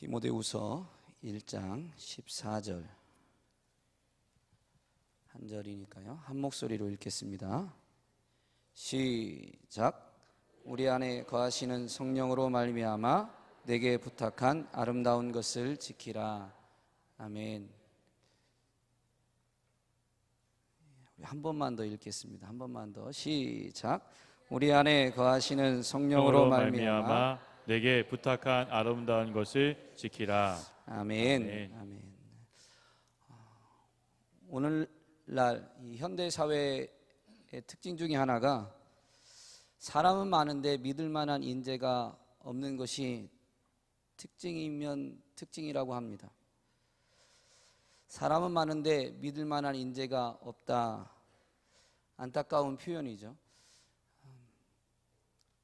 디모데후서 1장 14절 한 절이니까요. 한 목소리로 읽겠습니다. 시작. 우리 안에 거하시는 성령으로 말미암아 내게 부탁한 아름다운 것을 지키라. 아멘. 한 번만 더 읽겠습니다. 한 번만 더. 시작. 우리 안에 거하시는 성령으로 말미암아 내게 부탁한 아름다운 것을 지키라. 아멘. 아멘. 아멘. 오늘날 이 현대 사회의 특징 중에 하나가 사람은 많은데 믿을 만한 인재가 없는 것이 특징이면 특징이라고 합니다. 사람은 많은데 믿을 만한 인재가 없다. 안타까운 표현이죠.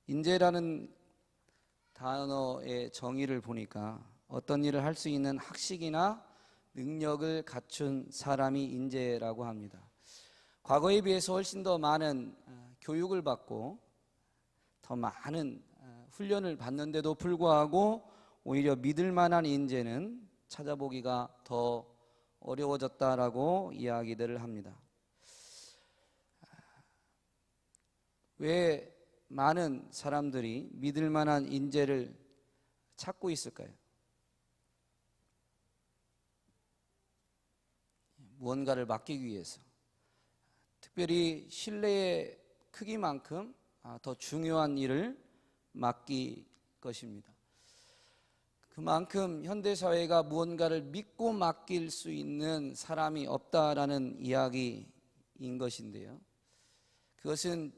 인재라는 단어의 정의를 보니까 어떤 일을 할 수 있는 학식이나 능력을 갖춘 사람이 인재라고 합니다. 과거에 비해서 훨씬 더 많은 교육을 받고 더 많은 훈련을 받는데도 불구하고 오히려 믿을 만한 인재는 찾아보기가 더 어려워졌다라고 이야기들을 합니다. 왜 많은 사람들이 믿을 만한 인재를 찾고 있을까요? 무언가를 맡기기 위해서, 특별히 신뢰의 크기만큼 더 중요한 일을 맡길 것입니다. 그만큼 현대사회가 무언가를 믿고 맡길 수 있는 사람이 없다라는 이야기인 것인데요. 그것은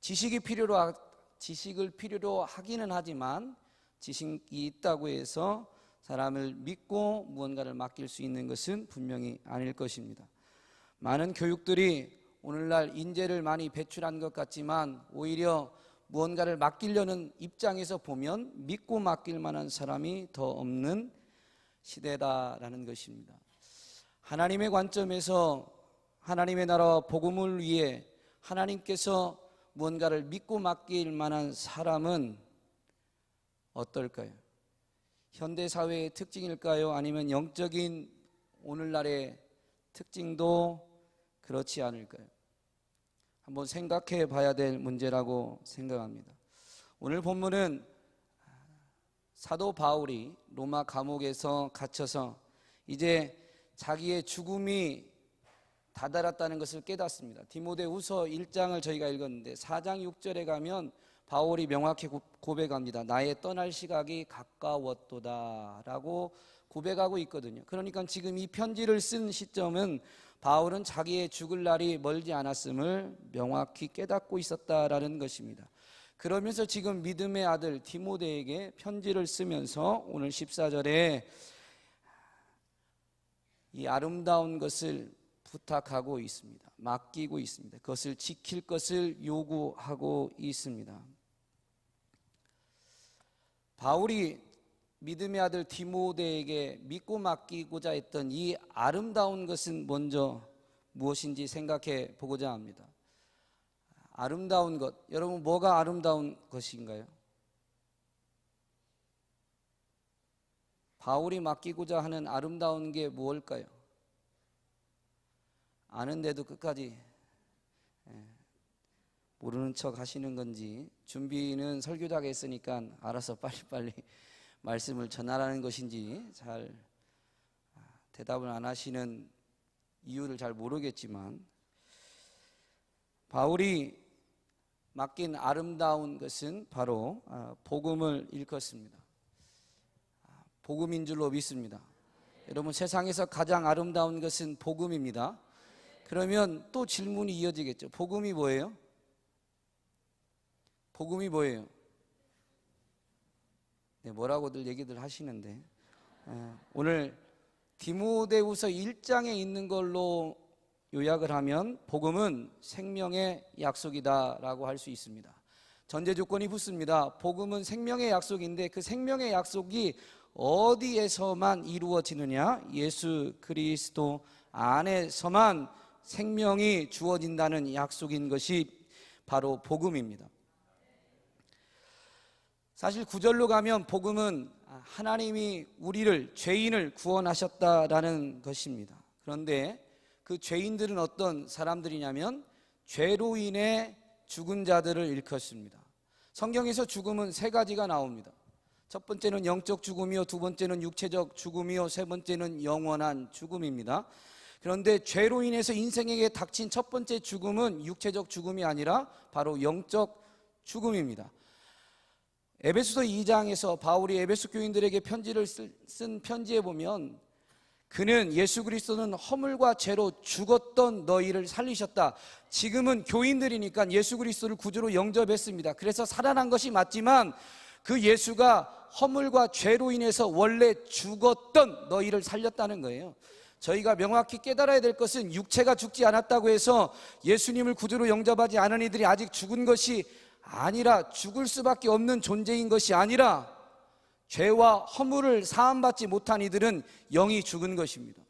지식을 필요로 하기는 하지만 지식이 있다고 해서 사람을 믿고 무언가를 맡길 수 있는 것은 분명히 아닐 것입니다. 많은 교육들이 오늘날 인재를 많이 배출한 것 같지만 오히려 무언가를 맡기려는 입장에서 보면 믿고 맡길 만한 사람이 더 없는 시대다라는 것입니다. 하나님의 관점에서 하나님의 나라와 복음을 위해 하나님께서 무언가를 믿고 맡길 만한 사람은 어떨까요? 현대사회의 특징일까요? 아니면 영적인 오늘날의 특징도 그렇지 않을까요? 한번 생각해 봐야 될 문제라고 생각합니다. 오늘 본문은 사도 바울이 로마 감옥에서 갇혀서 이제 자기의 죽음이 다다랐다는 것을 깨닫습니다. 디모데후서 1장을 저희가 읽었는데 4장 6절에 가면 바울이 명확히 고백합니다. 나의 떠날 시각이 가까웠도다 라고 고백하고 있거든요. 그러니까 지금 이 편지를 쓴 시점은 바울은 자기의 죽을 날이 멀지 않았음을 명확히 깨닫고 있었다라는 것입니다. 그러면서 지금 믿음의 아들 디모데에게 편지를 쓰면서 오늘 14절에 이 아름다운 것을 부탁하고 있습니다. 맡기고 있습니다. 그것을 지킬 것을 요구하고 있습니다. 바울이 믿음의 아들 디모데에게 믿고 맡기고자 했던 이 아름다운 것은 먼저 무엇인지 생각해 보고자 합니다. 아름다운 것, 여러분 뭐가 아름다운 것인가요? 바울이 맡기고자 하는 아름다운 게 무엇일까요? 아는데도 끝까지 모르는 척 하시는 건지, 준비는 설교자가 했으니까 알아서 빨리빨리 말씀을 전하라는 것인지 잘 대답을 안 하시는 이유를 잘 모르겠지만, 바울이 맡긴 아름다운 것은 바로 복음을 일컫습니다. 복음인 줄로 믿습니다. 여러분, 세상에서 가장 아름다운 것은 복음입니다. 그러면 또 질문이 이어지겠죠. 복음이 뭐예요? 복음이 뭐예요? 네, 뭐라고들 얘기들 하시는데 오늘 디모데후서 1장에 있는 걸로 요약을 하면 복음은 생명의 약속이다라고 할 수 있습니다. 전제 조건이 붙습니다. 복음은 생명의 약속인데 그 생명의 약속이 어디에서만 이루어지느냐? 예수 그리스도 안에서만 생명이 주어진다는 약속인 것이 바로 복음입니다. 사실 구절로 가면 복음은 하나님이 우리를 죄인을 구원하셨다라는 것입니다. 그런데 그 죄인들은 어떤 사람들이냐면 죄로 인해 죽은 자들을 일컫습니다. 성경에서 죽음은 세 가지가 나옵니다. 첫 번째는 영적 죽음이요, 두 번째는 육체적 죽음이요, 세 번째는 영원한 죽음입니다. 그런데 죄로 인해서 인생에게 닥친 첫 번째 죽음은 육체적 죽음이 아니라 바로 영적 죽음입니다. 에베소서 2장에서 바울이 에베소 교인들에게 편지를 쓴 편지에 보면 그는 예수 그리스도는 허물과 죄로 죽었던 너희를 살리셨다. 지금은 교인들이니까 예수 그리스도를 구주로 영접했습니다. 그래서 살아난 것이 맞지만 그 예수가 허물과 죄로 인해서 원래 죽었던 너희를 살렸다는 거예요. 저희가 명확히 깨달아야 될 것은 육체가 죽지 않았다고 해서 예수님을 구주로 영접하지 않은 이들이 아직 죽은 것이 아니라, 죽을 수밖에 없는 존재인 것이 아니라 죄와 허물을 사함받지 못한 이들은 영이 죽은 것입니다.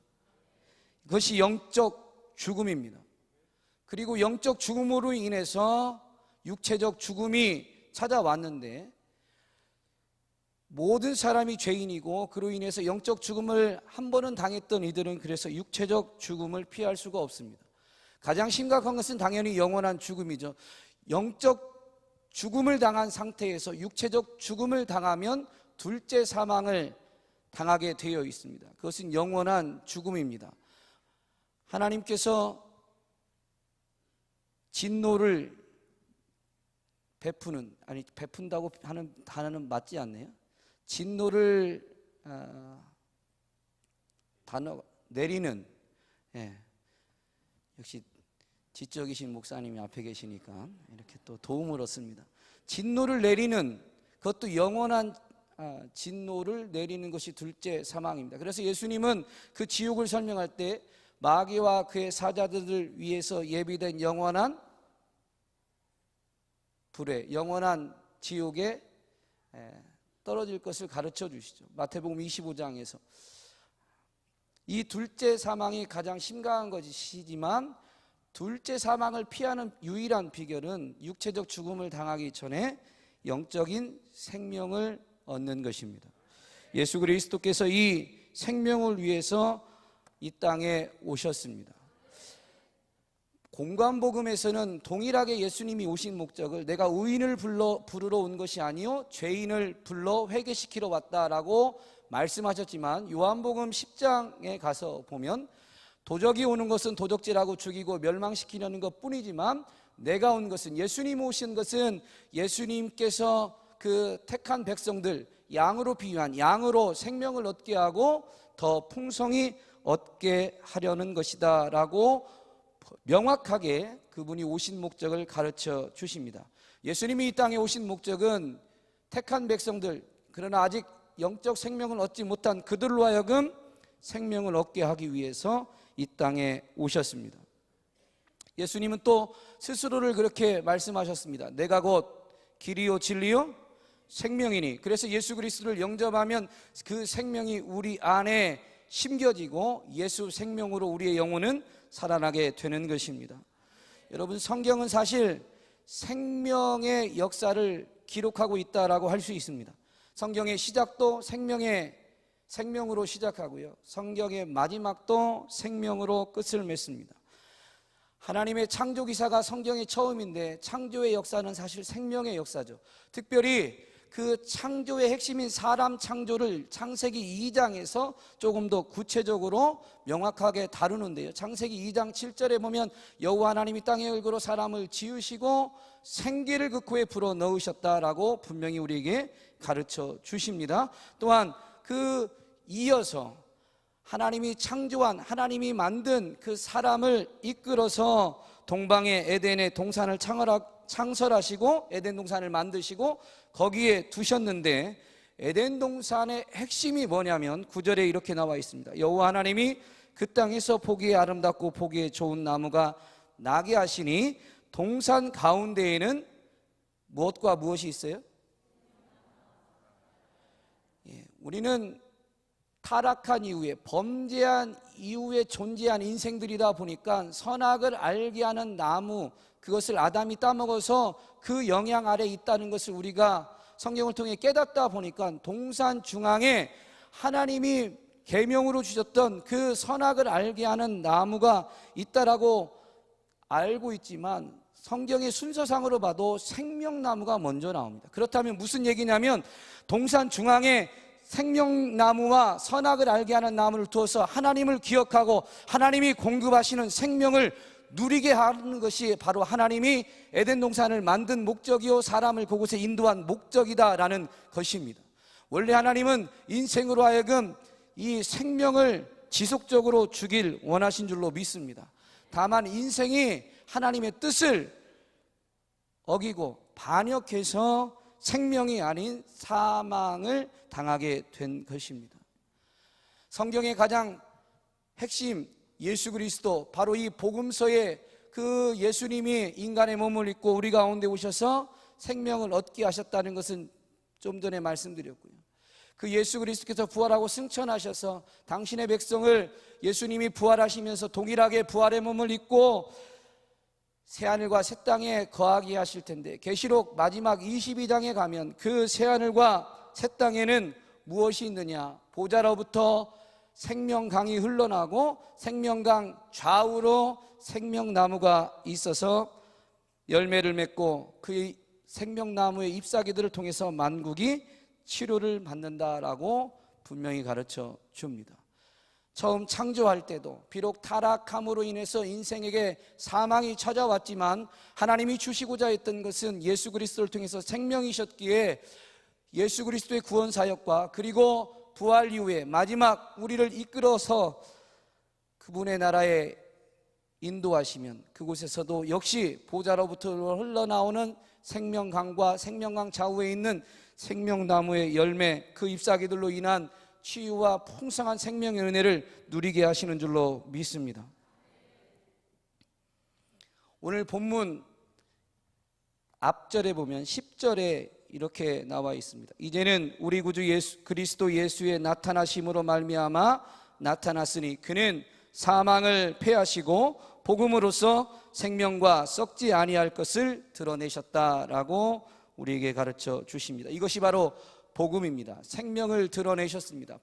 그것이 영적 죽음입니다. 그리고 영적 죽음으로 인해서 육체적 죽음이 찾아왔는데, 모든 사람이 죄인이고 그로 인해서 영적 죽음을 한 번은 당했던 이들은 그래서 육체적 죽음을 피할 수가 없습니다. 가장 심각한 것은 당연히 영원한 죽음이죠. 영적 죽음을 당한 상태에서 육체적 죽음을 당하면 둘째 사망을 당하게 되어 있습니다. 그것은 영원한 죽음입니다. 하나님께서 진노를 베푼다고 하는 단어는 맞지 않네요. 진노를 내리는, 역시 지적이신 목사님이 앞에 계시니까 이렇게 또 도움을 얻습니다. 진노를 내리는, 그것도 영원한 진노를 내리는 것이 둘째 사망입니다. 그래서 예수님은 그 지옥을 설명할 때 마귀와 그의 사자들을 위해서 예비된 영원한 불에, 영원한 지옥에 떨어질 것을 가르쳐 주시죠. 마태복음 25장에서 이 둘째 사망이 가장 심각한 것이지만 둘째 사망을 피하는 유일한 비결은 육체적 죽음을 당하기 전에 영적인 생명을 얻는 것입니다. 예수 그리스도께서 이 생명을 위해서 이 땅에 오셨습니다. 공관복음에서는 동일하게 예수님이 오신 목적을 내가 의인을 부르러 온 것이 아니요 죄인을 불러 회개시키러 왔다라고 말씀하셨지만, 요한복음 10장에 가서 보면 도적이 오는 것은 도적질하고 죽이고 멸망시키려는 것뿐이지만 내가 온 것은, 예수님 오신 것은 예수님께서 그 택한 백성들, 양으로 비유한, 양으로 생명을 얻게 하고 더 풍성히 얻게 하려는 것이다 라고 명확하게 그분이 오신 목적을 가르쳐 주십니다. 예수님이 이 땅에 오신 목적은 택한 백성들, 그러나 아직 영적 생명을 얻지 못한 그들로 하여금 생명을 얻게 하기 위해서 이 땅에 오셨습니다. 예수님은 또 스스로를 그렇게 말씀하셨습니다. 내가 곧 길이요 진리요 생명이니. 그래서 예수 그리스도를 영접하면 그 생명이 우리 안에 심겨지고 예수 생명으로 우리의 영혼은 살아나게 되는 것입니다. 여러분, 성경은 사실 생명의 역사를 기록하고 있다라고 할 수 있습니다. 성경의 시작도 생명으로 시작하고요, 성경의 마지막도 생명으로 끝을 맺습니다. 하나님의 창조 기사가 성경의 처음인데 창조의 역사는 사실 생명의 역사죠. 특별히 그 창조의 핵심인 사람 창조를 창세기 2장에서 조금 더 구체적으로 명확하게 다루는데요, 창세기 2장 7절에 보면 여호와 하나님이 땅의 얼굴로 사람을 지으시고 생기를 그 코에 불어 넣으셨다라고 분명히 우리에게 가르쳐 주십니다. 또한 그 이어서 하나님이 창조한, 하나님이 만든 그 사람을 이끌어서 동방의 에덴의 동산을 창설하시고 에덴 동산을 만드시고 거기에 두셨는데, 에덴 동산의 핵심이 뭐냐면 9절에 이렇게 나와 있습니다. 여호와 하나님이 그 땅에서 보기에 아름답고 보기에 좋은 나무가 나게 하시니 동산 가운데에는 무엇과 무엇이 있어요? 우리는 타락한 이후에, 범죄한 이후에 존재한 인생들이다 보니까 선악을 알게 하는 나무, 그것을 아담이 따먹어서 그 영향 아래 있다는 것을 우리가 성경을 통해 깨닫다 보니까 동산 중앙에 하나님이 계명으로 주셨던 그 선악을 알게 하는 나무가 있다라고 알고 있지만 성경의 순서상으로 봐도 생명나무가 먼저 나옵니다. 그렇다면 무슨 얘기냐면 동산 중앙에 생명나무와 선악을 알게 하는 나무를 두어서 하나님을 기억하고 하나님이 공급하시는 생명을 누리게 하는 것이 바로 하나님이 에덴 동산을 만든 목적이요 사람을 그곳에 인도한 목적이다라는 것입니다. 원래 하나님은 인생으로 하여금 이 생명을 지속적으로 주길 원하신 줄로 믿습니다. 다만 인생이 하나님의 뜻을 어기고 반역해서 생명이 아닌 사망을 당하게 된 것입니다. 성경의 가장 핵심 예수 그리스도, 바로 이 복음서에 그 예수님이 인간의 몸을 입고 우리 가운데 오셔서 생명을 얻게 하셨다는 것은 좀 전에 말씀드렸고요. 그 예수 그리스도께서 부활하고 승천하셔서 당신의 백성을 예수님이 부활하시면서 동일하게 부활의 몸을 입고 새하늘과 새 땅에 거하게 하실 텐데, 계시록 마지막 22장에 가면 그 새하늘과 새 땅에는 무엇이 있느냐? 보좌로부터 생명강이 흘러나고 생명강 좌우로 생명나무가 있어서 열매를 맺고 그 생명나무의 잎사귀들을 통해서 만국이 치료를 받는다라고 분명히 가르쳐 줍니다. 처음 창조할 때도 비록 타락함으로 인해서 인생에게 사망이 찾아왔지만 하나님이 주시고자 했던 것은 예수 그리스도를 통해서 생명이셨기에 예수 그리스도의 구원 사역과 그리고 부활 이후에 마지막 우리를 이끌어서 그분의 나라에 인도하시면 그곳에서도 역시 보좌로부터 흘러나오는 생명강과 생명강 좌우에 있는 생명나무의 열매, 그 잎사귀들로 인한 치유와 풍성한 생명의 은혜를 누리게 하시는 줄로 믿습니다. 오늘 본문 앞절에 보면 10절에 이렇게 나와 있습니다. 이제는 우리 구주 그리스도 예수의 나타나심으로 말미암아 나타났으니 그는 사망을 패하시고 복음으로써 생명과 썩지 아니할 것을 드러내셨다라고 우리에게 가르쳐 주십니다. 이것이 바로 복음입니다. 생명을 드러내셨습니다.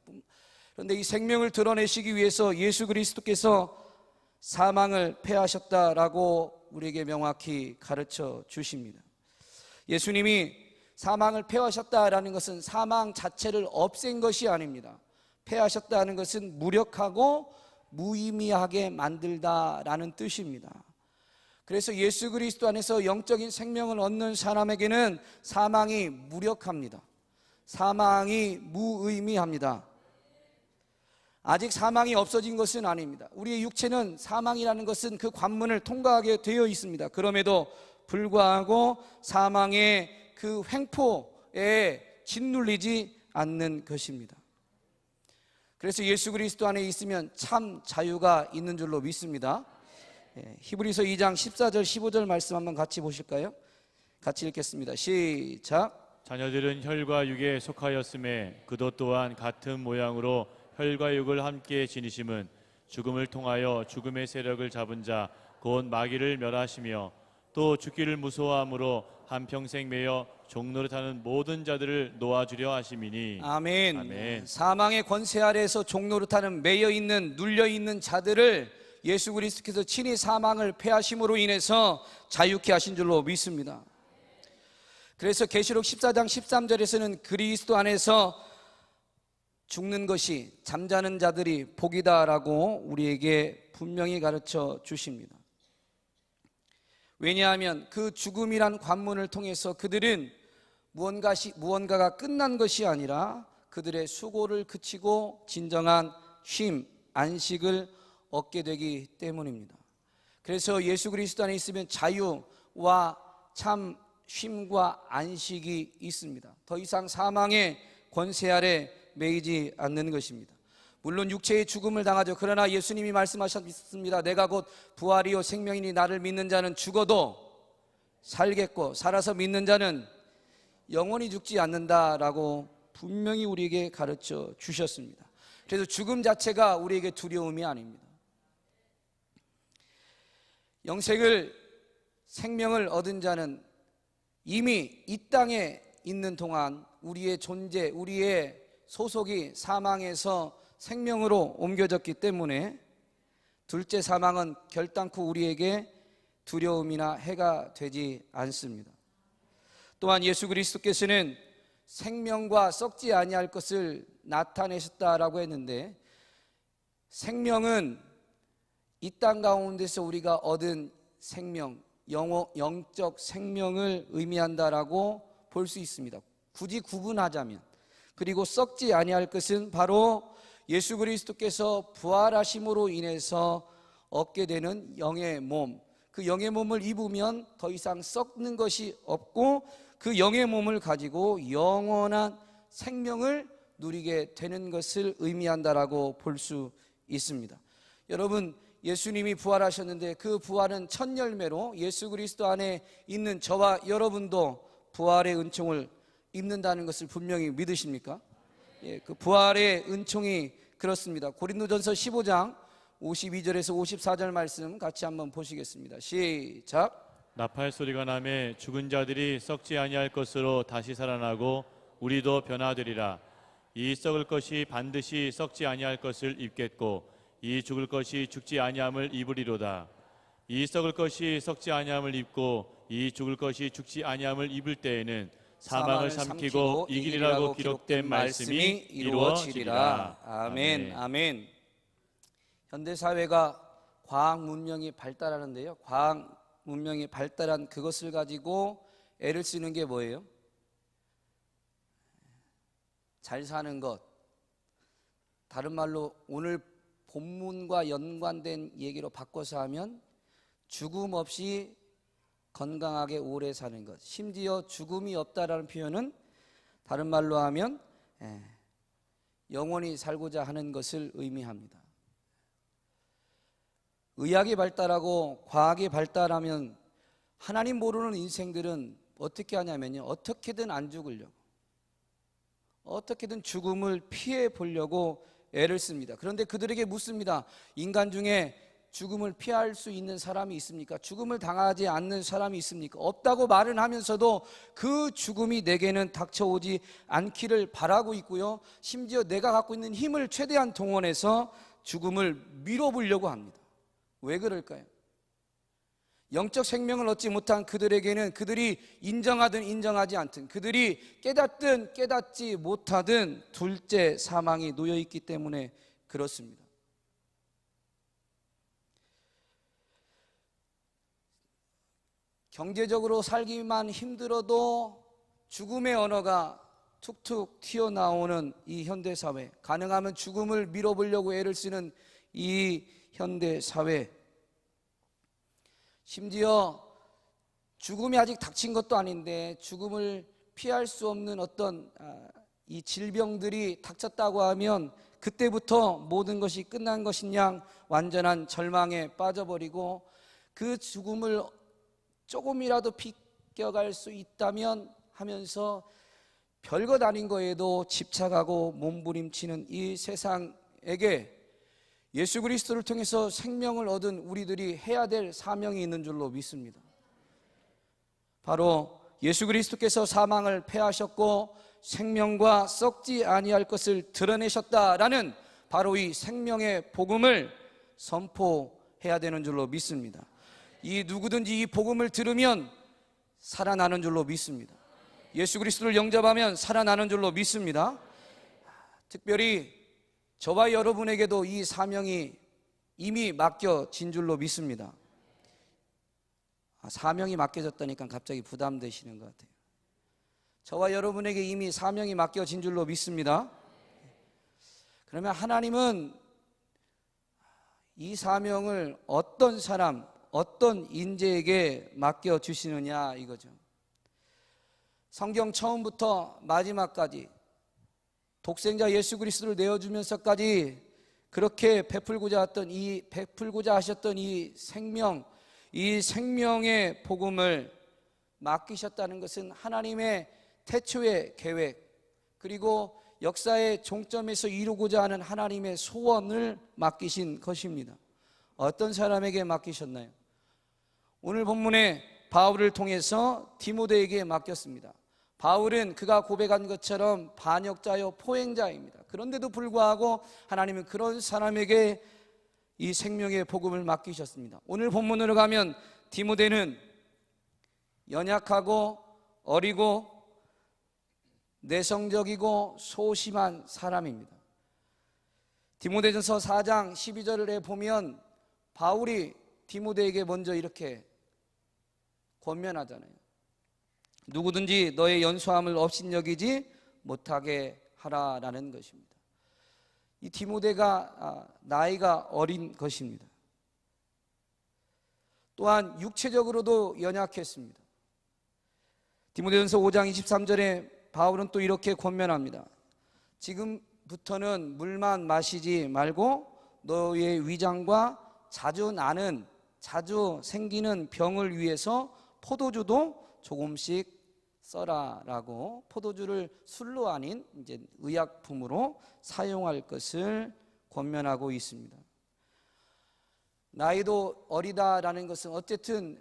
그런데 이 생명을 드러내시기 위해서 예수 그리스도께서 사망을 패하셨다라고 우리에게 명확히 가르쳐 주십니다. 예수님이 사망을 패하셨다라는 것은 사망 자체를 없앤 것이 아닙니다. 패하셨다는 것은 무력하고 무의미하게 만들다라는 뜻입니다. 그래서 예수 그리스도 안에서 영적인 생명을 얻는 사람에게는 사망이 무력합니다. 사망이 무의미합니다. 아직 사망이 없어진 것은 아닙니다. 우리의 육체는 사망이라는 것은 그 관문을 통과하게 되어 있습니다. 그럼에도 불구하고 사망의 그 횡포에 짓눌리지 않는 것입니다. 그래서 예수 그리스도 안에 있으면 참 자유가 있는 줄로 믿습니다. 히브리서 2장 14절 15절 말씀 한번 같이 보실까요? 같이 읽겠습니다. 시작. 자녀들은 혈과 육에 속하였음에 그도 또한 같은 모양으로 혈과 육을 함께 지니심은 죽음을 통하여 죽음의 세력을 잡은 자 곧 마귀를 멸하시며 또 죽기를 무서워함으로 한평생 매여 종노릇하는 모든 자들을 놓아주려 하심이니. 아멘. 아멘. 사망의 권세 아래에서 종노릇하는 매여있는 눌려있는 자들을 예수 그리스도께서 친히 사망을 패하심으로 인해서 자유케 하신 줄로 믿습니다. 그래서 계시록 14장 13절에서는 그리스도 안에서 죽는 것이 잠자는 자들이 복이다라고 우리에게 분명히 가르쳐 주십니다. 왜냐하면 그 죽음이란 관문을 통해서 그들은 무언가가 끝난 것이 아니라 그들의 수고를 그치고 진정한 쉼, 안식을 얻게 되기 때문입니다. 그래서 예수 그리스도 안에 있으면 자유와 참 쉼과 안식이 있습니다. 더 이상 사망의 권세 아래 매이지 않는 것입니다. 물론 육체의 죽음을 당하죠. 그러나 예수님이 말씀하셨습니다. 내가 곧 부활이요 생명이니 나를 믿는 자는 죽어도 살겠고 살아서 믿는 자는 영원히 죽지 않는다라고 분명히 우리에게 가르쳐 주셨습니다. 그래서 죽음 자체가 우리에게 두려움이 아닙니다. 영생을 생명을 얻은 자는 이미 이 땅에 있는 동안 우리의 존재, 우리의 소속이 사망에서 생명으로 옮겨졌기 때문에 둘째 사망은 결단코 우리에게 두려움이나 해가 되지 않습니다. 또한 예수 그리스도께서는 생명과 썩지 아니할 것을 나타내셨다라고 했는데, 생명은 이 땅 가운데서 우리가 얻은 생명, 영적 생명을 의미한다라고 볼 수 있습니다. 굳이 구분하자면. 그리고 썩지 아니할 것은 바로 예수 그리스도께서 부활하심으로 인해서 얻게 되는 영의 몸, 그 영의 몸을 입으면 더 이상 썩는 것이 없고 그 영의 몸을 가지고 영원한 생명을 누리게 되는 것을 의미한다라고 볼 수 있습니다. 여러분, 예수님이 부활하셨는데 그 부활은 첫 열매로 예수 그리스도 안에 있는 저와 여러분도 부활의 은총을 입는다는 것을 분명히 믿으십니까? 예, 그 부활의 은총이 그렇습니다. 고린도전서 15장 52절에서 54절 말씀 같이 한번 보시겠습니다. 시작. 나팔 소리가 나매 죽은 자들이 썩지 아니할 것으로 다시 살아나고 우리도 변화되리라. 이 썩을 것이 반드시 썩지 아니할 것을 입겠고 이 죽을 것이 죽지 아니함을 입으리로다. 이 썩을 것이 썩지 아니함을 입고 이 죽을 것이 죽지 아니함을 입을 때에는 사망을 삼키고 이기리라고 기록된 말씀이 이루어지리라. 아멘. 아멘. 현대 사회가 과학 문명이 발달하는데요, 과학 문명이 발달한 그것을 가지고 애를 쓰는 게 뭐예요? 잘 사는 것. 다른 말로 오늘 본문과 연관된 얘기로 바꿔서 하면 죽음 없이 건강하게 오래 사는 것. 심지어 죽음이 없다라는 표현은 다른 말로 하면 영원히 살고자 하는 것을 의미합니다. 의학이 발달하고 과학이 발달하면 하나님 모르는 인생들은 어떻게 하냐면요, 어떻게든 안 죽으려고, 어떻게든 죽음을 피해 보려고 애를 씁니다. 그런데 그들에게 묻습니다. 인간 중에 죽음을 피할 수 있는 사람이 있습니까? 죽음을 당하지 않는 사람이 있습니까? 없다고 말은 하면서도 그 죽음이 내게는 닥쳐오지 않기를 바라고 있고요, 심지어 내가 갖고 있는 힘을 최대한 동원해서 죽음을 밀어보려고 합니다. 왜 그럴까요? 영적 생명을 얻지 못한 그들에게는 그들이 인정하든 인정하지 않든, 그들이 깨닫든 깨닫지 못하든 둘째 사망이 놓여있기 때문에 그렇습니다. 경제적으로 살기만 힘들어도 죽음의 언어가 툭툭 튀어나오는 이 현대사회, 가능하면 죽음을 밀어보려고 애를 쓰는 이 현대사회, 심지어 죽음이 아직 닥친 것도 아닌데 죽음을 피할 수 없는 어떤 이 질병들이 닥쳤다고 하면 그때부터 모든 것이 끝난 것인 양 완전한 절망에 빠져버리고, 그 죽음을 조금이라도 비껴갈 수 있다면 하면서 별것 아닌 거에도 집착하고 몸부림치는 이 세상에게 예수 그리스도를 통해서 생명을 얻은 우리들이 해야 될 사명이 있는 줄로 믿습니다. 바로 예수 그리스도께서 사망을 패하셨고 생명과 썩지 아니할 것을 드러내셨다라는 바로 이 생명의 복음을 선포해야 되는 줄로 믿습니다. 이 누구든지 이 복음을 들으면 살아나는 줄로 믿습니다. 예수 그리스도를 영접하면 살아나는 줄로 믿습니다. 특별히 저와 여러분에게도 이 사명이 이미 맡겨진 줄로 믿습니다. 사명이 맡겨졌다니까 갑자기 부담되시는 것 같아요. 저와 여러분에게 이미 사명이 맡겨진 줄로 믿습니다. 그러면 하나님은 이 사명을 어떤 사람, 어떤 인재에게 맡겨주시느냐 이거죠. 성경 처음부터 마지막까지 독생자 예수 그리스도를 내어주면서까지 그렇게 베풀고자 하셨던 이 생명, 이 생명의 복음을 맡기셨다는 것은 하나님의 태초의 계획, 그리고 역사의 종점에서 이루고자 하는 하나님의 소원을 맡기신 것입니다. 어떤 사람에게 맡기셨나요? 오늘 본문에 바울을 통해서 디모데에게 맡겼습니다. 바울은 그가 고백한 것처럼 반역자요 포행자입니다. 그런데도 불구하고 하나님은 그런 사람에게 이 생명의 복음을 맡기셨습니다. 오늘 본문으로 가면 디모데는 연약하고 어리고 내성적이고 소심한 사람입니다. 디모데전서 4장 12절에 보면 바울이 디모데에게 먼저 이렇게 권면하잖아요. 누구든지 너의 연소함을 업신여기지 못하게 하라라는 것입니다. 이 디모데가 나이가 어린 것입니다. 또한 육체적으로도 연약했습니다. 디모데전서 5장 23절에 바울은 또 이렇게 권면합니다. 지금부터는 물만 마시지 말고 너의 위장과 자주 생기는 병을 위해서 포도주도 조금씩 써라라고, 포도주를 술로 아닌 이제 의약품으로 사용할 것을 권면하고 있습니다. 나이도 어리다라는 것은 어쨌든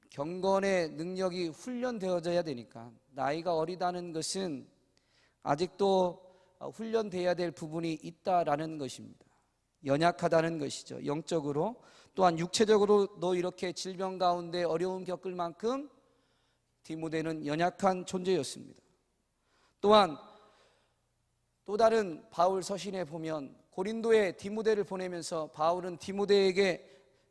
경건의 능력이 훈련되어져야 되니까, 나이가 어리다는 것은 아직도 훈련되어야 될 부분이 있다라는 것입니다. 연약하다는 것이죠. 영적으로, 또한 육체적으로도 이렇게 질병 가운데 어려움 겪을 만큼 디모데는 연약한 존재였습니다. 또한 또 다른 바울 서신에 보면 고린도에 디모데를 보내면서 바울은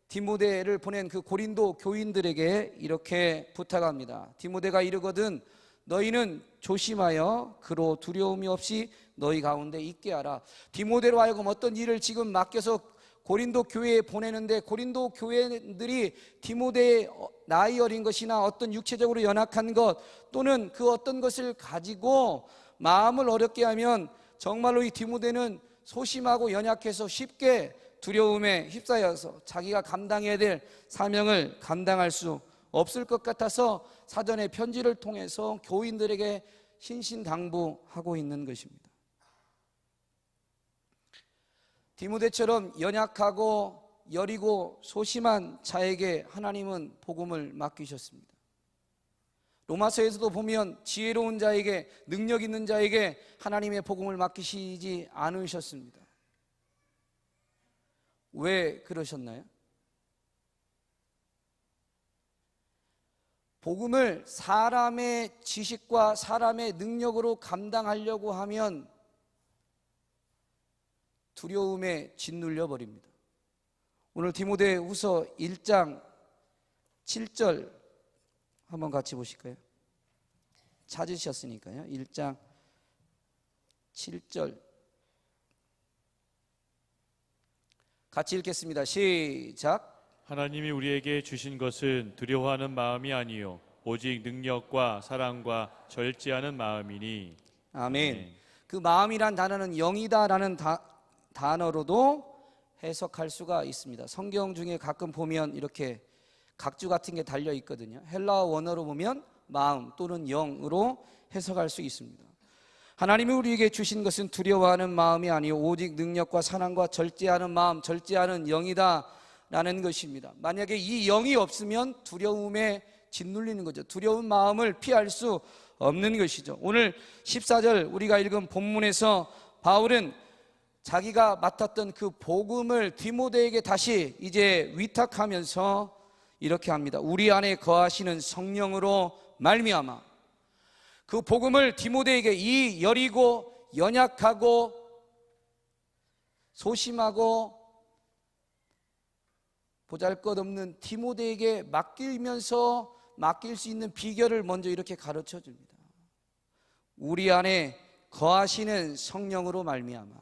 디모데를 보낸 그 고린도 교인들에게 이렇게 부탁합니다. 디모데가 이르거든 너희는 조심하여 그로 두려움이 없이 너희 가운데 있게 하라. 디모데로 하여금 어떤 일을 지금 맡겨서 고린도 교회에 보내는데, 고린도 교회들이 디모데의 나이 어린 것이나 어떤 육체적으로 연약한 것 또는 그 어떤 것을 가지고 마음을 어렵게 하면 정말로 이 디모데는 소심하고 연약해서 쉽게 두려움에 휩싸여서 자기가 감당해야 될 사명을 감당할 수 없을 것 같아서 사전에 편지를 통해서 교인들에게 신신당부하고 있는 것입니다. 디모데처럼 연약하고 여리고 소심한 자에게 하나님은 복음을 맡기셨습니다. 로마서에서도 보면 지혜로운 자에게, 능력 있는 자에게 하나님의 복음을 맡기시지 않으셨습니다. 왜 그러셨나요? 복음을 사람의 지식과 사람의 능력으로 감당하려고 하면 두려움에 짓눌려 버립니다. 오늘 디모데후서 1장 7절 한번 같이 보실까요? 찾으셨으니까요. 1장 7절 같이 읽겠습니다. 시작. 하나님이 우리에게 주신 것은 두려워하는 마음이 아니요 오직 능력과 사랑과 절제하는 마음이니. 아멘. 그 마음이란 단어는 영이다라는 단어로도 해석할 수가 있습니다. 성경 중에 가끔 보면 이렇게 각주 같은 게 달려 있거든요. 헬라어 원어로 보면 마음 또는 영으로 해석할 수 있습니다. 하나님이 우리에게 주신 것은 두려워하는 마음이 아니요 오직 능력과 사랑과 절제하는 마음, 절제하는 영이다 라는 것입니다. 만약에 이 영이 없으면 두려움에 짓눌리는 거죠. 두려운 마음을 피할 수 없는 것이죠. 오늘 14절 우리가 읽은 본문에서 바울은 자기가 맡았던 그 복음을 디모데에게 다시 이제 위탁하면서 이렇게 합니다. 우리 안에 거하시는 성령으로 말미암아. 그 복음을 디모데에게, 이 여리고 연약하고 소심하고 보잘것없는 디모데에게 맡기면서 맡길 수 있는 비결을 먼저 이렇게 가르쳐 줍니다. 우리 안에 거하시는 성령으로 말미암아.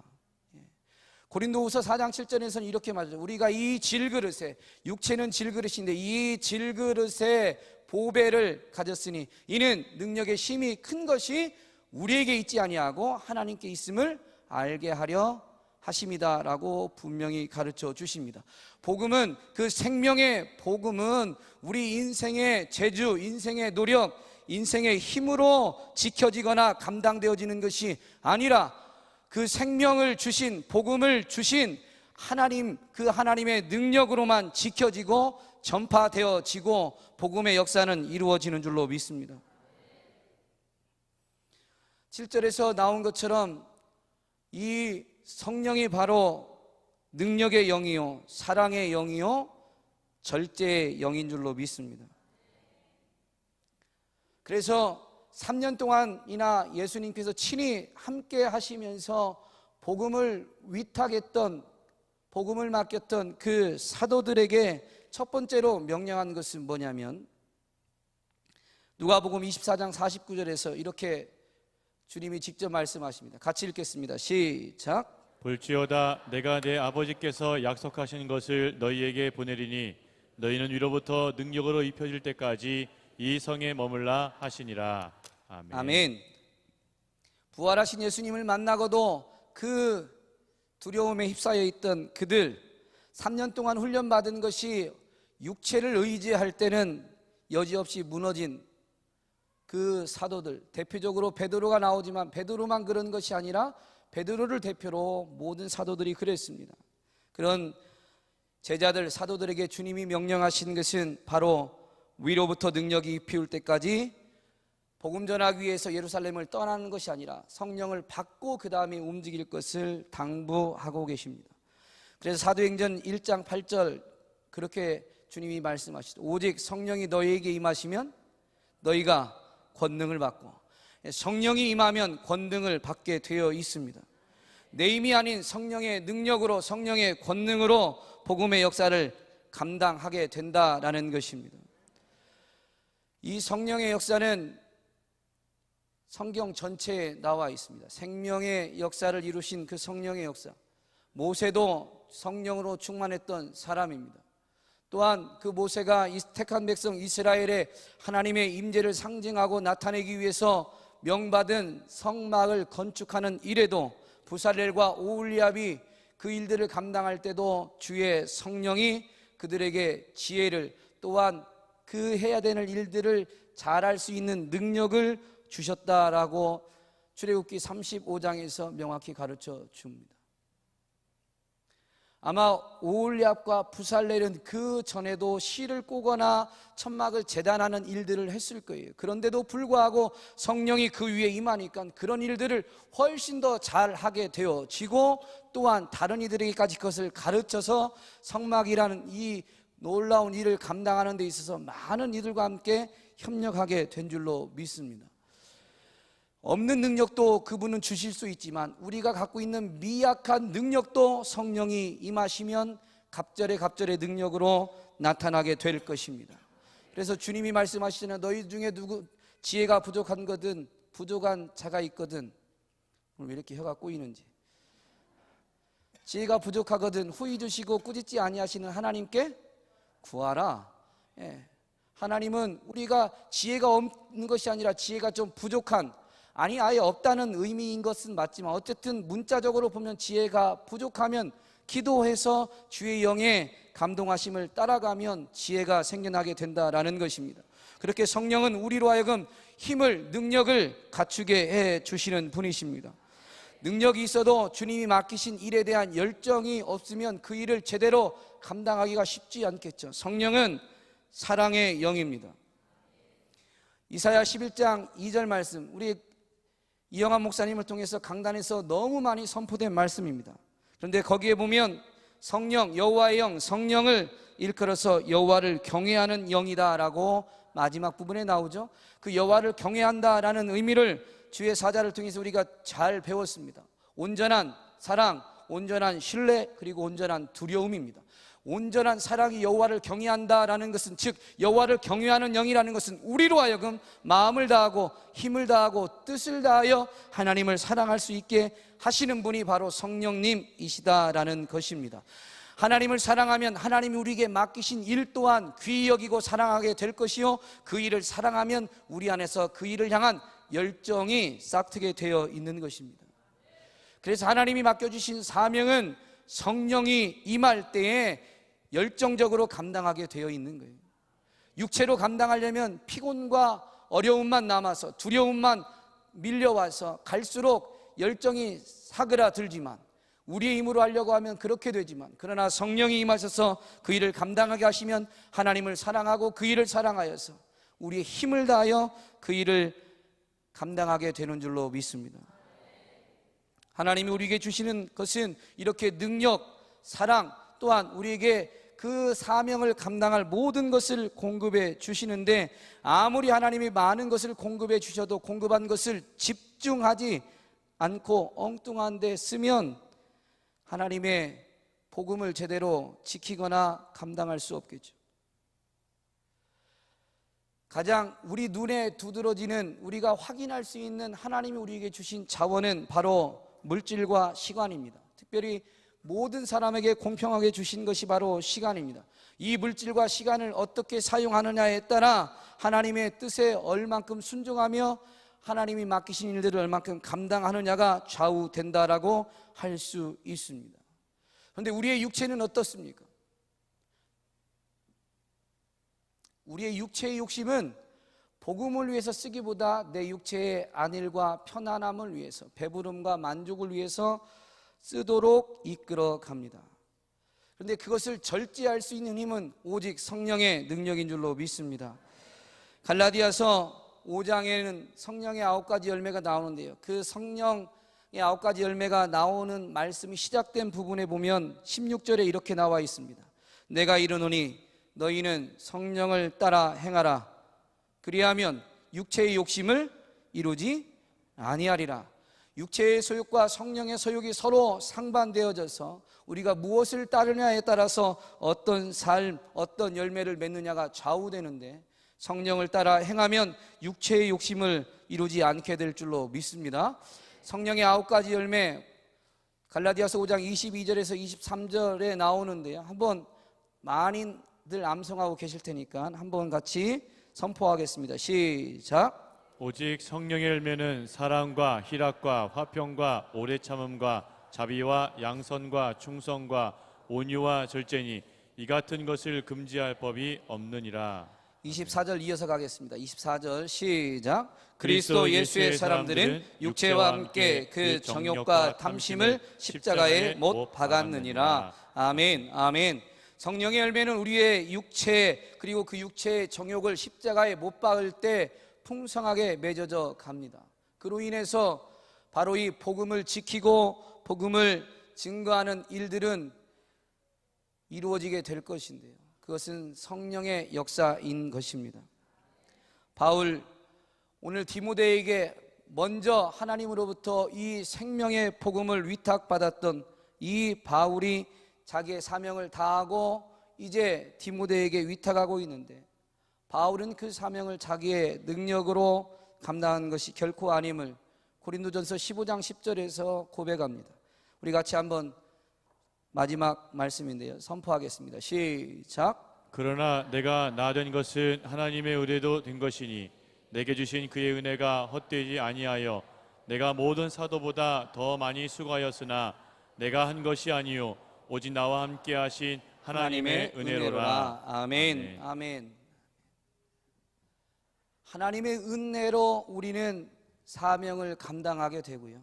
고린도후서 4장 7절에서는 이렇게 말하죠. 우리가 이 질그릇에, 육체는 질그릇인데 이 질그릇에 보배를 가졌으니 이는 능력의 힘이 큰 것이 우리에게 있지 아니하고 하나님께 있음을 알게 하려 하심이다라고 분명히 가르쳐 주십니다. 복음은, 그 생명의 복음은 우리 인생의 재주, 인생의 노력, 인생의 힘으로 지켜지거나 감당되어지는 것이 아니라 그 생명을 주신, 복음을 주신 하나님, 그 하나님의 능력으로만 지켜지고 전파되어지고 복음의 역사는 이루어지는 줄로 믿습니다. 7절에서 나온 것처럼 이 성령이 바로 능력의 영이요, 사랑의 영이요, 절제의 영인 줄로 믿습니다. 그래서 3년 동안이나 예수님께서 친히 함께 하시면서 복음을 위탁했던, 복음을 맡겼던 그 사도들에게 첫 번째로 명령한 것은 뭐냐면 누가복음 24장 49절에서 이렇게 주님이 직접 말씀하십니다. 같이 읽겠습니다. 시작. 볼지어다 내가 내 아버지께서 약속하신 것을 너희에게 보내리니 너희는 위로부터 능력으로 입혀질 때까지 이 성에 머물라 하시니라. 아멘. 아멘. 부활하신 예수님을 만나고도 그 두려움에 휩싸여 있던 그들, 3년 동안 훈련받은 것이 육체를 의지할 때는 여지없이 무너진 그 사도들, 대표적으로 베드로가 나오지만 베드로만 그런 것이 아니라 베드로를 대표로 모든 사도들이 그랬습니다. 그런 제자들, 사도들에게 주님이 명령하신 것은 바로 위로부터 능력이 입히울 때까지 복음 전하기 위해서 예루살렘을 떠나는 것이 아니라 성령을 받고 그 다음에 움직일 것을 당부하고 계십니다. 그래서 사도행전 1장 8절 그렇게 주님이 말씀하시죠. 오직 성령이 너희에게 임하시면 너희가 권능을 받고, 성령이 임하면 권능을 받게 되어 있습니다. 내 힘이 아닌 성령의 능력으로, 성령의 권능으로 복음의 역사를 감당하게 된다라는 것입니다. 이 성령의 역사는 성경 전체에 나와 있습니다. 생명의 역사를 이루신 그 성령의 역사, 모세도 성령으로 충만했던 사람입니다. 또한 그 모세가 택한 백성 이스라엘의 하나님의 임재를 상징하고 나타내기 위해서 명받은 성막을 건축하는 일에도 부살렐과 오홀리압이 그 일들을 감당할 때도 주의 성령이 그들에게 지혜를, 또한 그 해야 되는 일들을 잘할 수 있는 능력을 주셨다라고 출애굽기 35장에서 명확히 가르쳐 줍니다. 아마 오홀리압과 부살렐은 그 전에도 실을 꼬거나 천막을 재단하는 일들을 했을 거예요. 그런데도 불구하고 성령이 그 위에 임하니까 그런 일들을 훨씬 더 잘하게 되어지고, 또한 다른 이들에게까지 그것을 가르쳐서 성막이라는 이 놀라운 일을 감당하는 데 있어서 많은 이들과 함께 협력하게 된 줄로 믿습니다. 없는 능력도 그분은 주실 수 있지만 우리가 갖고 있는 미약한 능력도 성령이 임하시면 갑절의 능력으로 나타나게 될 것입니다. 그래서 주님이 말씀하시잖아요. 너희 중에 누구 지혜가 부족한 거든, 부족한 자가 있거든, 오늘 왜 이렇게 혀가 꼬이는지, 지혜가 부족하거든 후히 주시고 꾸짖지 아니하시는 하나님께 구하라. 하나님은 우리가 지혜가 없는 것이 아니라 지혜가 좀 부족한, 아니 아예 없다는 의미인 것은 맞지만 어쨌든 문자적으로 보면 지혜가 부족하면 기도해서 주의 영의 감동하심을 따라가면 지혜가 생겨나게 된다라는 것입니다. 그렇게 성령은 우리로 하여금 힘을, 능력을 갖추게 해 주시는 분이십니다. 능력이 있어도 주님이 맡기신 일에 대한 열정이 없으면 그 일을 제대로 감당하기가 쉽지 않겠죠. 성령은 사랑의 영입니다. 이사야 11장 2절 말씀, 우리 이영환 목사님을 통해서 강단에서 너무 많이 선포된 말씀입니다. 그런데 거기에 보면 성령, 여호와의 영, 성령을 일컬어서 여호와를 경외하는 영이다라고 마지막 부분에 나오죠. 그 여호와를 경외한다라는 의미를 주의 사자를 통해서 우리가 잘 배웠습니다. 온전한 사랑, 온전한 신뢰, 그리고 온전한 두려움입니다. 온전한 사랑이 여호와를 경외한다라는 것은, 즉 여호와를 경외하는 영이라는 것은 우리로 하여금 마음을 다하고 힘을 다하고 뜻을 다하여 하나님을 사랑할 수 있게 하시는 분이 바로 성령님이시다라는 것입니다. 하나님을 사랑하면 하나님이 우리에게 맡기신 일 또한 귀히 여기고 사랑하게 될 것이요, 그 일을 사랑하면 우리 안에서 그 일을 향한 열정이 싹트게 되어 있는 것입니다. 그래서 하나님이 맡겨주신 사명은 성령이 임할 때에 열정적으로 감당하게 되어 있는 거예요. 육체로 감당하려면 피곤과 어려움만 남아서, 두려움만 밀려와서 갈수록 열정이 사그라들지만, 우리의 힘으로 하려고 하면 그렇게 되지만, 그러나 성령이 임하셔서 그 일을 감당하게 하시면 하나님을 사랑하고 그 일을 사랑하여서 우리의 힘을 다하여 그 일을 감당하게 되는 줄로 믿습니다. 하나님이 우리에게 주시는 것은 이렇게 능력, 사랑, 또한 우리에게 그 사명을 감당할 모든 것을 공급해 주시는데, 아무리 하나님이 많은 것을 공급해 주셔도 공급한 것을 집중하지 않고 엉뚱한 데 쓰면 하나님의 복음을 제대로 지키거나 감당할 수 없겠죠. 가장 우리 눈에 두드러지는, 우리가 확인할 수 있는 하나님이 우리에게 주신 자원은 바로 물질과 시간입니다. 특별히 모든 사람에게 공평하게 주신 것이 바로 시간입니다. 이 물질과 시간을 어떻게 사용하느냐에 따라 하나님의 뜻에 얼만큼 순종하며 하나님이 맡기신 일들을 얼만큼 감당하느냐가 좌우된다라고 할 수 있습니다. 그런데 우리의 육체는 어떻습니까? 우리의 육체의 욕심은 복음을 위해서 쓰기보다 내 육체의 안일과 편안함을 위해서, 배부름과 만족을 위해서 쓰도록 이끌어 갑니다. 그런데 그것을 절제할 수 있는 힘은 오직 성령의 능력인 줄로 믿습니다. 갈라디아서 5장에는 성령의 9가지 열매가 나오는데요, 그 성령의 9가지 열매가 나오는 말씀이 시작된 부분에 보면 16절에 이렇게 나와 있습니다. 내가 이르노니 너희는 성령을 따라 행하라. 그리하면 육체의 욕심을 이루지 아니하리라. 육체의 소욕과 성령의 소욕이 서로 상반되어져서 우리가 무엇을 따르냐에 따라서 어떤 삶, 어떤 열매를 맺느냐가 좌우되는데, 성령을 따라 행하면 육체의 욕심을 이루지 않게 될 줄로 믿습니다. 성령의 9가지 열매, 갈라디아서 5장 22절에서 23절에 나오는데요, 한번 많이들 암송하고 계실 테니까 한번 같이 선포하겠습니다. 시작. 오직 성령의 열매는 사랑과 희락과 화평과 오래 참음과 자비와 양선과 충성과 온유와 절제니 이 같은 것을 금지할 법이 없느니라. 24절 이어서 가겠습니다. 24절 시작. 그리스도 예수의 사람들은 육체와 함께 그 정욕과 탐심을 십자가에 못 박았느니라. 아멘, 아멘. 성령의 열매는 우리의 육체, 그리고 그 육체의 정욕을 십자가에 못 박을 때 풍성하게 맺어져 갑니다. 그로 인해서 바로 이 복음을 지키고 복음을 증거하는 일들은 이루어지게 될 것인데요, 그것은 성령의 역사인 것입니다. 바울, 오늘 디모데에게 먼저 하나님으로부터 이 생명의 복음을 위탁받았던 이 바울이 자기의 사명을 다하고 이제 디모데에게 위탁하고 있는데, 바울은 그 사명을 자기의 능력으로 감당한 것이 결코 아님을 고린도전서 15장 10절에서 고백합니다. 우리 같이 한번 마지막 말씀인데요, 선포하겠습니다. 시작. 그러나 내가 나 된 것은 하나님의 의뢰도 된 것이니 내게 주신 그의 은혜가 헛되지 아니하여 내가 모든 사도보다 더 많이 수고하였으나 내가 한 것이 아니요 오직 나와 함께 하신 하나님의 은혜로라. 아멘, 아멘. 하나님의 은혜로 우리는 사명을 감당하게 되고요,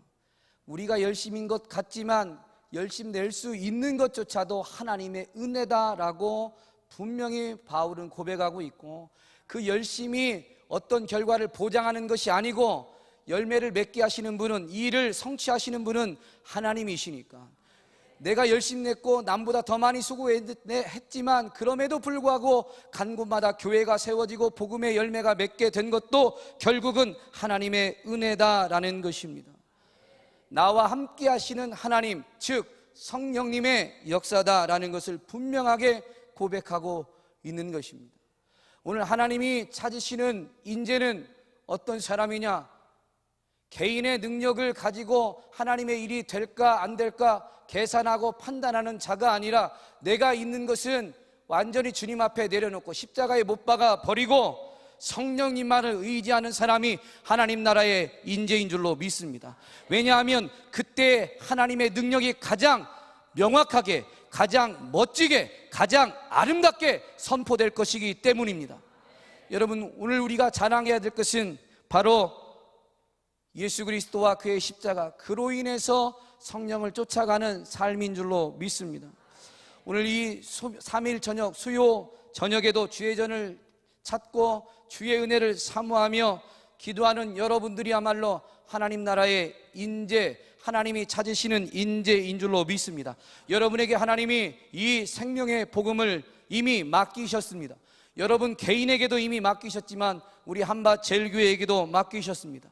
우리가 열심인 것 같지만 열심 낼 수 있는 것조차도 하나님의 은혜다라고 분명히 바울은 고백하고 있고, 그 열심이 어떤 결과를 보장하는 것이 아니고 열매를 맺게 하시는 분은, 이 일을 성취하시는 분은 하나님이시니까, 내가 열심히 냈고 남보다 더 많이 수고했지만 그럼에도 불구하고 간 곳마다 교회가 세워지고 복음의 열매가 맺게 된 것도 결국은 하나님의 은혜다라는 것입니다. 나와 함께 하시는 하나님, 즉 성령님의 역사다라는 것을 분명하게 고백하고 있는 것입니다. 오늘 하나님이 찾으시는 인재는 어떤 사람이냐? 개인의 능력을 가지고 하나님의 일이 될까 안 될까 계산하고 판단하는 자가 아니라, 내가 있는 것은 완전히 주님 앞에 내려놓고 십자가에 못 박아 버리고 성령님만을 의지하는 사람이 하나님 나라의 인재인 줄로 믿습니다. 왜냐하면 그때 하나님의 능력이 가장 명확하게, 가장 멋지게, 가장 아름답게 선포될 것이기 때문입니다. 여러분, 오늘 우리가 자랑해야 될 것은 바로 예수 그리스도와 그의 십자가, 그로 인해서 성령을 쫓아가는 삶인 줄로 믿습니다. 오늘 이 3일 저녁 수요 저녁에도 주의 전을 찾고 주의 은혜를 사모하며 기도하는 여러분들이야말로 하나님 나라의 인재, 하나님이 찾으시는 인재인 줄로 믿습니다. 여러분에게 하나님이 이 생명의 복음을 이미 맡기셨습니다. 여러분 개인에게도 이미 맡기셨지만 우리 한밭 제일교회에게도 맡기셨습니다.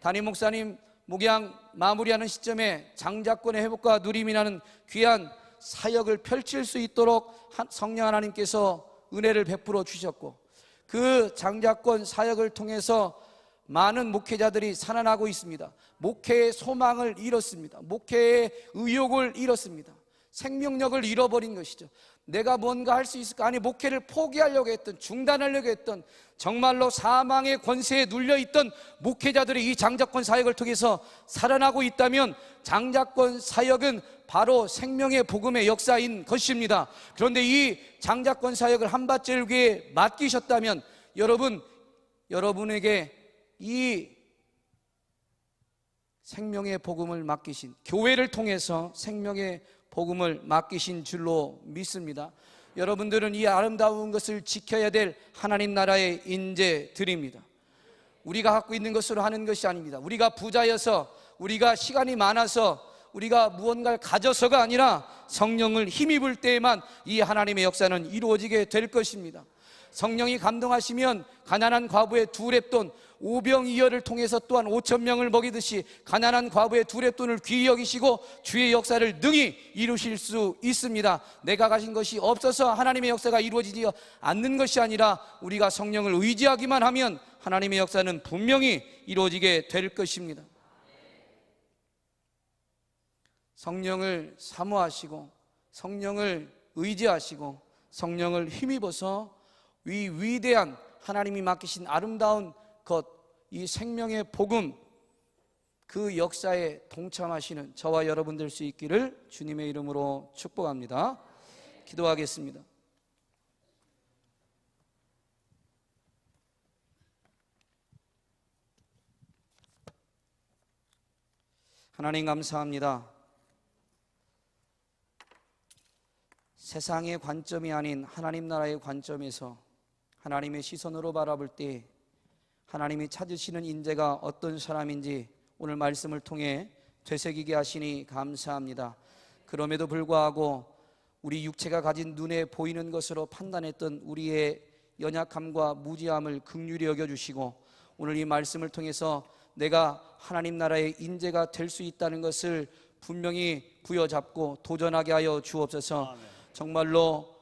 담임 목사님 목양 마무리하는 시점에 장자권의 회복과 누림이라는 귀한 사역을 펼칠 수 있도록 성령 하나님께서 은혜를 베풀어 주셨고, 그 장자권 사역을 통해서 많은 목회자들이 살아나고 있습니다. 목회의 소망을 잃었습니다. 목회의 의욕을 잃었습니다. 생명력을 잃어버린 것이죠. 내가 뭔가 할 수 있을까? 아니, 목회를 포기하려고 했던, 중단하려고 했던, 정말로 사망의 권세에 눌려있던 목회자들이 이 장자권 사역을 통해서 살아나고 있다면 장자권 사역은 바로 생명의 복음의 역사인 것입니다. 그런데 이 장자권 사역을 한밭제일교회에 맡기셨다면 여러분에게 이 생명의 복음을 맡기신, 교회를 통해서 생명의 복음을 맡기신 줄로 믿습니다. 여러분들은 이 아름다운 것을 지켜야 될 하나님 나라의 인재들입니다. 우리가 갖고 있는 것으로 하는 것이 아닙니다. 우리가 부자여서, 우리가 시간이 많아서, 우리가 무언가를 가져서가 아니라 성령을 힘입을 때에만 이 하나님의 역사는 이루어지게 될 것입니다. 성령이 감동하시면 가난한 과부의 2렙돈, 오병이어를 통해서 또한 5,000명을 먹이듯이 가난한 과부의 2렙돈을 귀히 여기시고 주의 역사를 능히 이루실 수 있습니다. 내가 가진 것이 없어서 하나님의 역사가 이루어지지 않는 것이 아니라 우리가 성령을 의지하기만 하면 하나님의 역사는 분명히 이루어지게 될 것입니다. 성령을 사모하시고 성령을 의지하시고 성령을 힘입어서 이 위대한 하나님이 맡기신 아름다운 것, 이 생명의 복음, 그 역사에 동참하시는 저와 여러분 될 수 있기를 주님의 이름으로 축복합니다. 기도하겠습니다. 하나님 감사합니다. 세상의 관점이 아닌 하나님 나라의 관점에서 하나님의 시선으로 바라볼 때 하나님이 찾으시는 인재가 어떤 사람인지 오늘 말씀을 통해 되새기게 하시니 감사합니다. 그럼에도 불구하고 우리 육체가 가진 눈에 보이는 것으로 판단했던 우리의 연약함과 무지함을 긍휼히 여겨주시고 오늘 이 말씀을 통해서 내가 하나님 나라의 인재가 될 수 있다는 것을 분명히 부여잡고 도전하게 하여 주옵소서. 정말로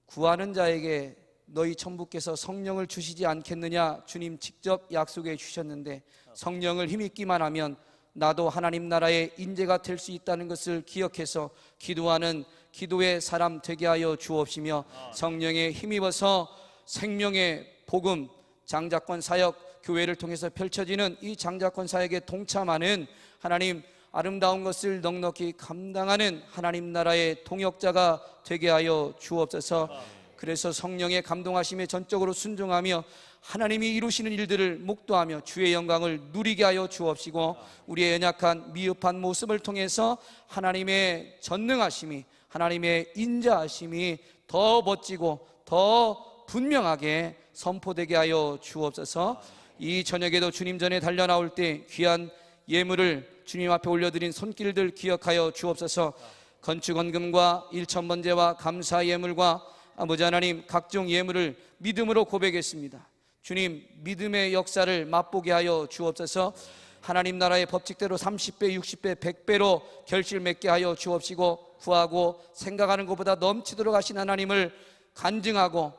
구하는 자에게 너희 천부께서 성령을 주시지 않겠느냐 주님 직접 약속해 주셨는데 성령을 힘입기만 하면 나도 하나님 나라의 인재가 될 수 있다는 것을 기억해서 기도하는 기도의 사람 되게 하여 주옵시며 성령에 힘입어서 생명의 복음 장자권 사역 교회를 통해서 펼쳐지는 이 장자권 사역에 동참하는 하나님 아름다운 것을 넉넉히 감당하는 하나님 나라의 동역자가 되게 하여 주옵소서. 그래서 성령의 감동하심에 전적으로 순종하며 하나님이 이루시는 일들을 목도하며 주의 영광을 누리게 하여 주옵시고 우리의 연약한 미흡한 모습을 통해서 하나님의 전능하심이 하나님의 인자하심이 더 멋지고 더 분명하게 선포되게 하여 주옵소서. 이 저녁에도 주님 전에 달려 나올 때 귀한 예물을 주님 앞에 올려드린 손길들 기억하여 주옵소서. 건축원금과 일천번제와 감사 예물과 아버지 하나님 각종 예물을 믿음으로 고백했습니다. 주님 믿음의 역사를 맛보게 하여 주옵소서. 하나님 나라의 법칙대로 30배, 60배, 100배로 결실 맺게 하여 주옵시고 구하고 생각하는 것보다 넘치도록 하신 하나님을 간증하고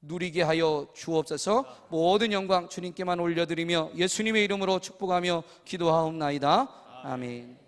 누리게 하여 주옵소서. 모든 영광 주님께만 올려드리며 예수님의 이름으로 축복하며 기도하옵나이다. 아멘.